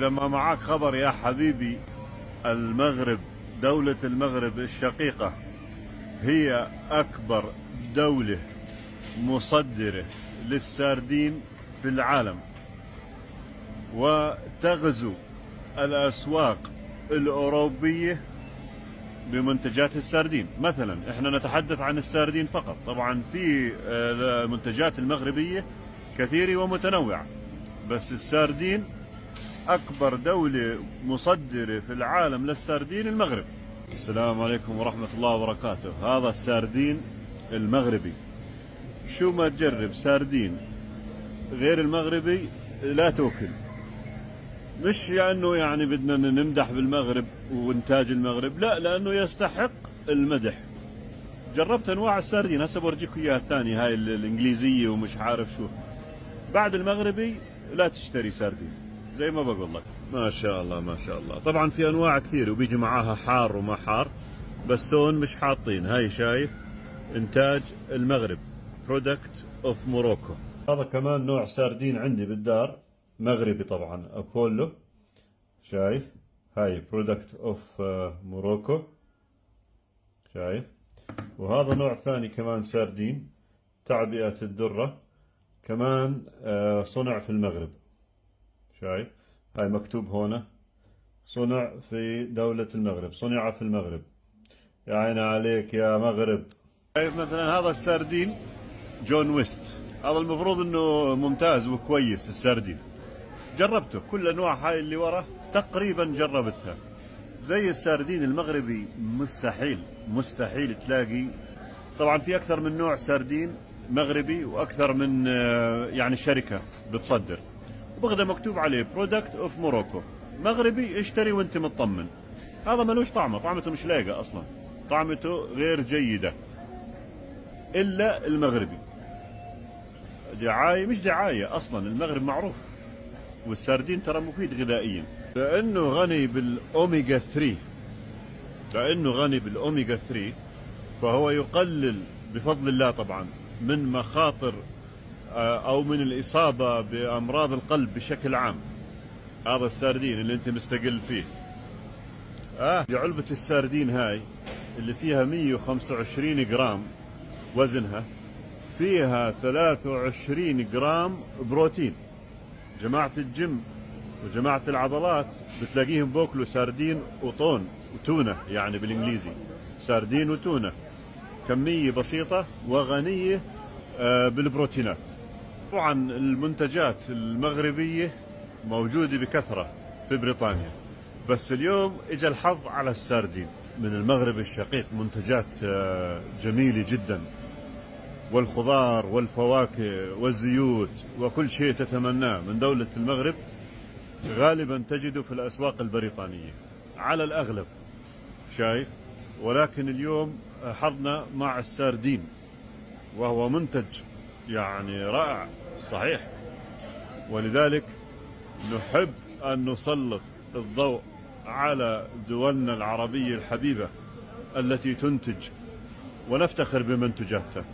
لما معك خبر يا حبيبي، المغرب، دولة المغرب الشقيقة هي أكبر دولة مصدرة للسردين في العالم، وتغزو الأسواق الأوروبية بمنتجات السردين. مثلا احنا نتحدث عن السردين فقط، طبعا في المنتجات المغربية كثيرة ومتنوعة، بس السردين أكبر دولة مصدرة في العالم للسردين المغرب. السلام عليكم ورحمة الله وبركاته. هذا السردين المغربي، شو ما تجرب سردين غير المغربي لا توكل. مش لأنه يعني بدنا نمدح بالمغرب وإنتاج المغرب، لا، لأنه يستحق المدح. جربت أنواع السردين، هسه بورجيكم إياها الثانية، هاي الإنجليزية ومش عارف شو. بعد المغربي لا تشتري سردين، زي ما بقول لك. ما شاء الله ما شاء الله. طبعا في انواع كثير وبيجي معاها حار وما حار، بس هون مش حاطين. هاي شايف، انتاج المغرب، برودكت اوف موروكو. هذا كمان نوع سردين عندي بالدار، مغربي طبعا، ابولو. شايف، هاي برودكت اوف موروكو، شايف. وهذا نوع ثاني كمان سردين، تعبئة الدرة، كمان صنع في المغرب. شايف، هاي مكتوب هنا صنع في دولة المغرب، صنع في المغرب. يا عيني عليك يا مغرب. شايف مثلا هذا السردين جون ويست، هذا المفروض انه ممتاز وكويس. السردين جربته، كل انواع هاي اللي ورا تقريبا جربتها. زي السردين المغربي مستحيل مستحيل تلاقي. طبعا في اكثر من نوع سردين مغربي، واكثر من يعني شركة بتصدر، وبغدا مكتوب عليه برودكت اوف موروكو، مغربي، اشتري وانت مطمن. هذا ملوش طعمه، طعمته مش لايقه اصلا، طعمته غير جيده الا المغربي. دعايه مش دعايه اصلا، المغرب معروف. والسردين ترى مفيد غذائيا، لانه غني بالاوميجا 3. لانه غني بالاوميجا 3 فهو يقلل بفضل الله طبعا من مخاطر او من الاصابه بامراض القلب بشكل عام. هذا السردين اللي انت مستقل فيه. علبة السردين هاي اللي فيها 125 جرام وزنها، فيها 23 جرام بروتين. جماعة الجيم وجماعة العضلات بتلاقيهم بوكلوا سردين وطون وتونة، يعني بالانجليزي سردين وتونة، كمية بسيطة وغنية بالبروتينات. طبعا المنتجات المغربية موجودة بكثرة في بريطانيا، بس اليوم اجى الحظ على السردين من المغرب الشقيق. منتجات جميلة جدا، والخضار والفواكه والزيوت وكل شيء تتمناه من دولة المغرب غالبا تجده في الأسواق البريطانية على الأغلب. شايف، ولكن اليوم حظنا مع السردين، وهو منتج يعني رائع صحيح. ولذلك نحب أن نسلط الضوء على دولنا العربية الحبيبة التي تنتج ونفتخر بمنتجاتها.